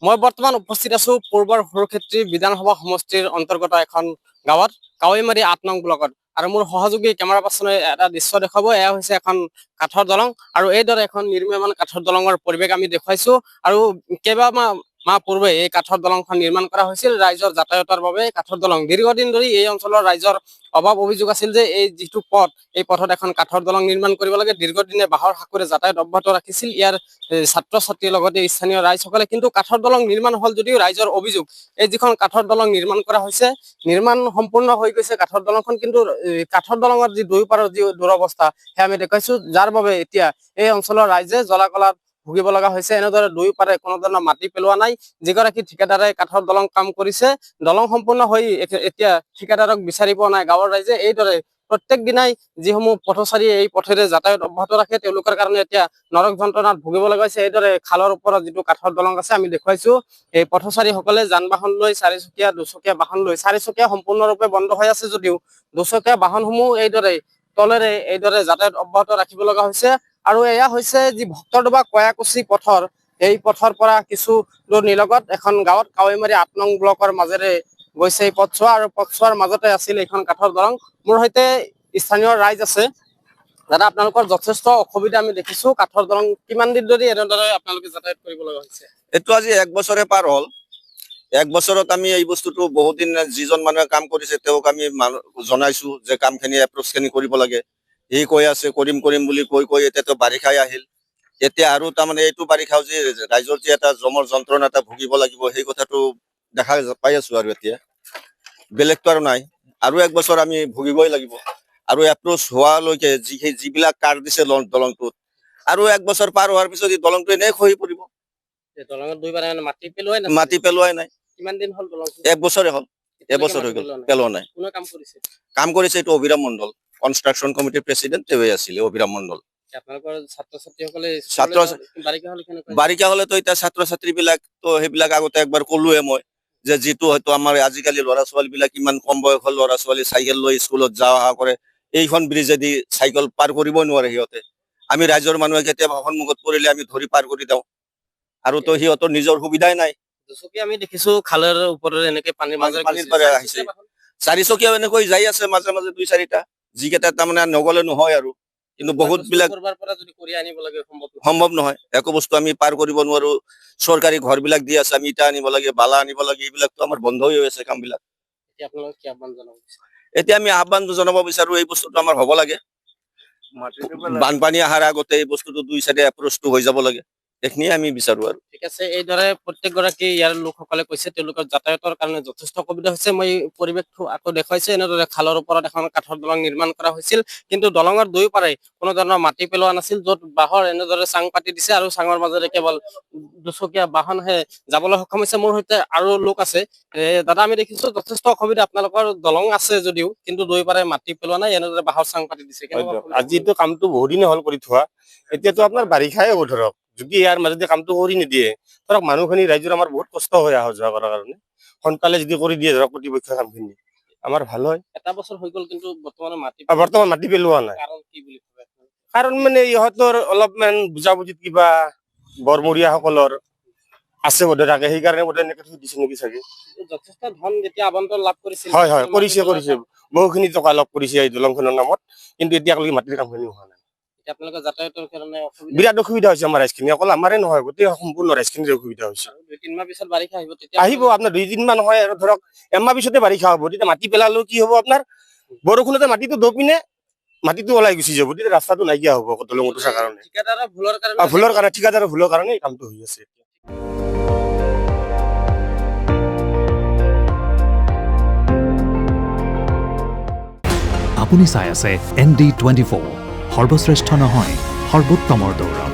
মই বৰ্তমান উপস্থিত আছো পূৰ্বৰ সৰুক্ষেত্ৰী বিধানসভা সমষ্টিৰ অন্তৰ্গত এখন গাঁৱত কাৱৈমাৰী ৮ নং ব্লকত আৰু মোৰ সহযোগী কেমেৰা পাৰ্চনে এটা দৃশ্য দেখাব। এয়া হৈছে এখন কাঠৰ দলং আৰু এইদৰে এখন নিৰ্মীয়মান কাঠৰ দলঙৰ পৰিৱেশ আমি দেখুৱাইছো আৰু মাহ পূৰ্বে এই কাঠৰ দলংখন নিৰ্মাণ কৰা হৈছিল ৰাইজৰ যাতায়াতৰ বাবে। কাঠৰ দলং দীৰ্ঘদিন ধৰি এই অঞ্চলৰ ৰাইজৰ অভাৱ অভিযোগ আছিল যে এই যিটো পথ এই পথত এখন কাঠৰ দলং নিৰ্মাণ কৰিব লাগে। দীৰ্ঘদিনে বাঁহৰ সাঁকোৰে যাতায়াত অব্যাহত ৰাখিছিল ইয়াৰ ছাত্ৰ ছাত্ৰীৰ লগতে স্থানীয় ৰাইজসকলে। কিন্তু কাঠৰ দলং নিৰ্মাণ হল যদিও ৰাইজৰ অভিযোগ এই যিখন কাঠৰ দলং নিৰ্মাণ কৰা হৈছে নিৰ্মাণ সম্পূৰ্ণ হৈ গৈছে কাঠৰ দলংখন, কিন্তু কাঠৰ দলঙৰ যি দুয়োপাৰৰ যি দুৰৱস্থা সেয়া আমি দেখুৱাইছো, যাৰ বাবে এতিয়া এই অঞ্চলৰ ৰাইজে জ্বলা-কলাত ভুগিব লগা হৈছে। এনেদৰে দুয়োপাৰে কোনো ধৰণৰ মাটি পেলোৱা নাই। যিগৰাকী ঠিকাদাৰে কাঠৰ দলং কাম কৰিছে, দলং সম্পূৰ্ণ হৈ এতিয়া ঠিকাদাৰক বিচাৰি পোৱা নাই গাঁৱৰ ৰাইজে। এইদৰে প্ৰত্যেক দিনাই যিসমূহ পথচাৰীয়ে এই পথেৰে যাতায়াত অব্যাহত ৰাখে তেওঁলোকৰ কাৰণে এতিয়া নৰক যন্ত্ৰণাত ভুগিব লগা হৈছে। এইদৰে খালৰ ওপৰত যিটো কাঠৰ দলং আছে আমি দেখুৱাইছো, এই পথচাৰীসকলে যান বাহন লৈ চাৰিচকীয়া দুচকীয়া বাহন লৈ, চাৰিচকীয়া সম্পূৰ্ণৰূপে বন্ধ হৈ আছে যদিও দুচকীয়া বাহনসমূহ এইদৰে তলেৰে এইদৰে যাতায়াত অব্যাহত ৰাখিব লগা হৈছে। আৰু এয়া হৈছে যি ভক্তৰডোবা কয়াকুছি পথৰ, এই পথৰ পৰা কিছু দূৰ নিলগত এখন গাঁৱত কাৱৈমাৰী ৮ নং ব্লকৰ মাজেৰে গৈছে এই পথছোৱা আৰু পথছোৱাৰ মাজতে আছিল এইখন কাঠৰ দলং। মোৰ সৈতে স্থানীয় ৰাইজ আছে। দাদা, আপোনালোকৰ যথেষ্ট অসুবিধা আমি দেখিছো। কাঠৰ দলং কিমান দিন ধৰি এনেদৰে আপোনালোকে যাতায়াত কৰিব লগা হৈছে? এইটো আজি 1 বছৰে পাৰ হ'ল। 1 বছৰত আমি এই বস্তুটো বহুত দিন যিজন মানুহে কাম কৰিছে তেওঁক আমি জনাইছো যে কামখিনি এপ্ৰ'চখিনি কৰিব লাগে। সি কৈ আছে কৰিম কৰিম বুলি কৈ এতিয়াতো বাৰিষাই আহিল। এতিয়া আৰু তাৰমানে এইটো বাৰিষাও যে ৰাইজৰ যে এটা জমৰ যন্ত্ৰণা এটা ভুগিব লাগিব সেই কথাটো দেখা পাই আছো। আৰু এতিয়া বেলেগটো আৰু নাই, আৰু 1 বছৰ আমি ভুগিবই লাগিব। আৰু এপ্ৰ'চ হোৱালৈকে যিবিলাক কাৰ দিছে দলংটোত, আৰু 1 বছৰ পাৰ হোৱাৰ পিছত এই দলংটো এনেই খহি পৰিব। দলঙত দুইবাৰ মাটি পেলোৱাই নাই। কিমান দিন হ'ল দলং? 1 বছৰে হ'ল। 1 বছৰ হৈ গ'ল পেলোৱা নাই। কোনে কাম কৰিছে? কাম কৰিছে এইটো অভিৰাম মণ্ডল, কনষ্ট্ৰাকশ্যন কমিটিৰ প্ৰেচিডেণ্ট তেওঁৱে আছিলে অভিৰাম মণ্ডল। আপোনালোকৰ ছাত্ৰ ছাত্ৰীসকলে বাৰিষা হলেতো এতিয়া ছাত্ৰ ছাত্ৰী বিলাক সেইবিলাক আগতে একবাৰ ক'লোৱে মই যে যিটো হয়তো আমাৰ আজিকালি ল'ৰা ছোৱালী বিলাক ইমান কম বয়সৰ ল'ৰা ছোৱালী চাইকেল লৈ স্কুলত যোৱা অহা কৰে, এইখন ব্ৰিজেদি চাইকেল পাৰ কৰিব নোৱাৰে সিহঁতে। আমি ৰাইজৰ মানুহে কেতিয়াবা সন্মুখত পৰিলে আমি ধৰি পাৰ কৰি দিওঁ, আৰু তো সিহঁতৰ নিজৰ সুবিধাই নাই। দুচকীয়া আমি দেখিছো খালৰ ওপৰেৰে এনেকে পানীৰ মাজেৰে আহিছে, চাৰিচকীয়াও এনেকৈ যাই আছে মাজে মাজে 2-4টা, যিকেইটা তাৰমানে নগলে নহয়। আৰু কিন্তু বহুত বিলাক সম্ভৱ নহয়, একো বস্তু আমি পাৰ কৰিব নোৱাৰো। চৰকাৰী ঘৰ বিলাক দি আছে, আমি ইটা আনিব লাগে, বালা আনিব লাগে, এইবিলাকতো আমাৰ বন্ধ হৈ আছে কাম বিলাক। এতিয়া আমি আহ্বান জনাব বিচাৰো এই বস্তুটো আমাৰ হ'ব লাগে। বানপানী অহাৰ আগতে এই বস্তুটো 2 চাইডে এপ্ৰ'চটো হৈ যাব লাগে, এইখিনিয়ে আমি বিচাৰো। আৰু ঠিক আছে, এইদৰে প্ৰত্যেকগৰাকী ইয়াৰ লোকসকলে কৈছে তেওঁলোকৰ যাতায়াতৰ কাৰণে যথেষ্ট অসুবিধা হৈছে। মই পৰিৱেশটো আকৌ দেখুৱাইছো। এনেদৰে খালৰ ওপৰত এখন কাঠৰ দলং নিৰ্মাণ কৰা হৈছিল, কিন্তু দলঙৰ দুয়োপাৰে কোনো ধৰণৰ মাটি পেলোৱা নাছিল, য'ত বাঁহৰ এনেদৰে চাং পাতি দিছে আৰু চাঙৰ মাজেৰে কেৱল দুচকীয়া বাহনহে যাবলৈ সক্ষম হৈছে। মোৰ সৈতে আৰু লোক আছে। দাদা, আমি দেখিছো যথেষ্ট অসুবিধা। আপোনালোকৰ দলং আছে যদিও কিন্তু দুয়োপাৰে মাটি পেলোৱা নাই, এনেদৰে বাঁহৰ চাং পাতি দিছে। আজিতো কামটো বহুত দিনে হ'ল কৰি থোৱা, এতিয়াতো আপোনাৰ বাৰিষাই হ'ব ধৰক। যদি ইয়াৰ মাজতে কামটো কৰি নিদিয়ে ধৰক মানুহখিনি ৰাইজৰ আমাৰ বহুত কষ্ট হৈ অহা যোৱা কৰাৰ কাৰণে, সোনকালে যদি কৰি দিয়ে ধৰক কৰ্তৃপক্ষই কামখিনি আমাৰ ভাল হয়। 1 বছৰ হৈ গ'ল কিন্তু বৰ্তমান মাটি পেলোৱা নাই। কাৰণ কি বুলি ভাবে? কাৰণ মানে ইহঁতৰ অলপমান বুজাবুজিত কিবা বৰমৰীয়াসকলৰ আছে বোধ থাকে, সেইকাৰণে বোধ এনেকে থৈ দিছে নেকি চাগে। যথেষ্ট ধন যেতিয়া আবণ্টন লাভ কৰিছিল, হয় কৰিছে বহুখিনি টকা লাভ কৰিছে এই দলংখনৰ নামত, কিন্তু এতিয়ালৈকে মাটিৰ কামখিনি হোৱা নাই। আপোনালোকৰ যাতায়াতৰ কাৰণে বিৰাট অসুবিধা হৈছে আমাৰ ৰাইজখিনি, অকল আমাৰে নহয় গোটেই সম্পূৰ্ণ ৰাইজখিনিৰ অসুবিধা হৈছে। 2-3 মাহ পিছত বাৰিষা আহিব, আহিব আপোনাৰ 2-3 মাহ নহয় আৰু ধৰক 1 মাহ পিছতে বাৰিষা হ'ব। তেতিয়া মাটি পেলালেও কি হ'ব, আপোনাৰ বৰষুণতে মাটিটো দপিনে মাটিটো ওলাই গুচি যাব, তেতিয়া ৰাস্তাটো নাইকিয়া হ'ব দলং উঠাৰ কাৰণে। ঠিকাদাৰৰ ভুলৰ কাৰণে এই কামটো হৈ আছে। আপুনি চাই আছে ND24, সৰ্বশ্ৰেষ্ঠ নহয় সৰ্বোত্তমৰ দৌৰ।